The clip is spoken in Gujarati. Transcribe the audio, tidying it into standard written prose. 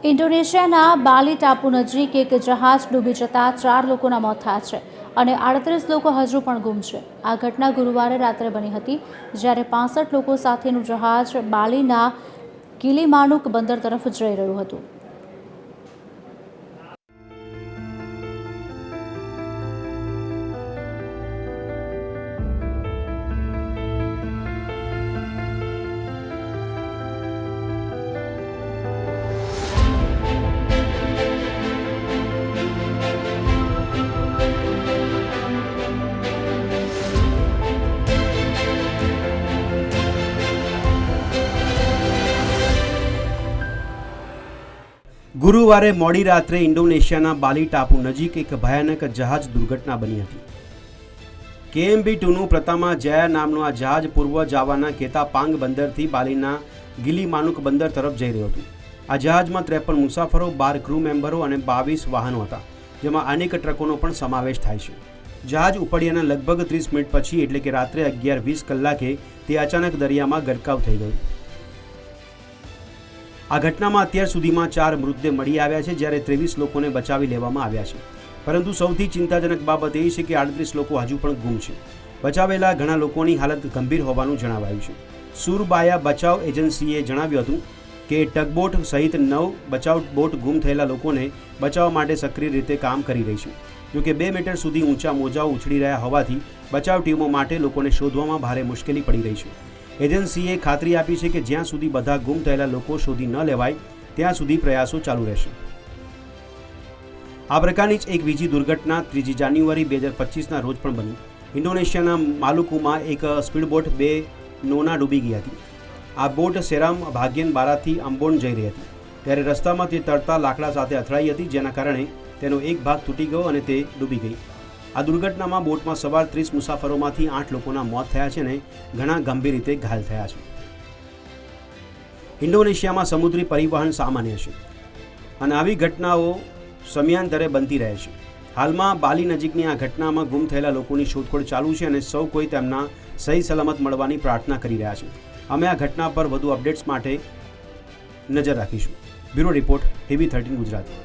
ઇન્ડોનેશિયાના બાલી ટાપુ નજીક એક જહાજ ડૂબી જતા 4 લોકોના મોત થયા છે અને 38 લોકો હજુ પણ ગુમ છે. આ ઘટના ગુરુવારે રાત્રે બની હતી, જ્યારે 65 લોકો સાથેનું જહાજ બાલીના ગિલિમાનુક બંદર તરફ જઈ રહ્યું હતું. ગુરુવારે મોડી રાત્રે ઇન્ડોનેશિયાના બાલી ટાપુ નજીક એક ભયાનક જહાજ દુર્ઘટના બની હતી. KMB-2નું પ્રથમા જયા નામનું આ જહાજ પૂર્વ જાવાના કેતાપાંગ બંદરથી બાલીના ગિલિમાનુક બંદર તરફ જઈ રહ્યું હતું. આ જહાજમાં 53 મુસાફરો, 12 ક્રૂ મેમ્બરો અને 22 વાહનો હતા, જેમાં અનેક ટ્રકોનો પણ સમાવેશ થાય છે. જહાજ ઉપડ્યાના લગભગ 30 મિનિટ પછી એટલે કે રાત્રે 11:20 કલાકે તે અચાનક દરિયામાં ગરકાવ થઈ ગયું. આ ઘટનામાં અત્યાર સુધીમાં 4 મૃતદેહ મળી આવ્યા છે, જ્યારે 23 લોકોને બચાવી લેવામાં આવ્યા છે. પરંતુ સૌથી ચિંતાજનક બાબત એ છે કે 38 લોકો હજુ પણ ગુમ છે. બચાવેલા ઘણા લોકોની હાલત ગંભીર હોવાનું જણાવાયું છે. સુરબાયા બચાવ એજન્સીએ જણાવ્યું હતું કે ટગબોટ સહિત 9 બચાવ બોટ ગુમ થયેલા લોકોને બચાવવા માટે સક્રિય રીતે કામ કરી રહી છે. જોકે 2 મીટર સુધી ઊંચા મોજાઓ ઉછળી રહ્યા હોવાથી બચાવ ટીમો માટે લોકોને શોધવામાં ભારે મુશ્કેલી પડી રહી છે. એજન્સીએ ખાતરી આપી છે કે જ્યાં સુધી બધા ગુમ થયેલા લોકો શોધી ન લેવાય ત્યાં સુધી પ્રયાસો ચાલુ રહેશે. આ પ્રકારની જ એક બીજી દુર્ઘટના 3 જાન્યુઆરી 2025ના રોજ પણ બની. ઇન્ડોનેશિયાના માલુકુમાં એક સ્પીડબોટ 2 નોના ડૂબી ગઈ હતી. આ બોટ સેરામ ભાગ્યન બારાથી અંબોન જઈ રહી હતી, ત્યારે રસ્તામાં તે તરતા લાકડા સાથે અથડાઈ હતી, જેના કારણે તેનો એક ભાગ તૂટી ગયો અને તે ડૂબી ગઈ. આ દુર્ઘટનામાં બોટમાં સવાર 30 મુસાફરોમાંથી 8 લોકોના મોત થયા છે અને ઘણા ગંભીર રીતે ઘાયલ થયા છે. ઇન્ડોનેશિયામાં સમુદ્રી પરિવહન સામાન્ય છે અને આવી ઘટનાઓ સમયાંતરે બનતી રહે છે. હાલમાં બાલી નજીકની આ ઘટનામાં ગુમ થયેલા લોકોની શોધખોળ ચાલુ છે અને સૌ કોઈ તેમના સહી સલામત મળવાની પ્રાર્થના કરી રહ્યા છે. અમે આ ઘટના પર વધુ અપડેટ્સ માટે નજર રાખીશું. Bureau report, TV13 Gujarati.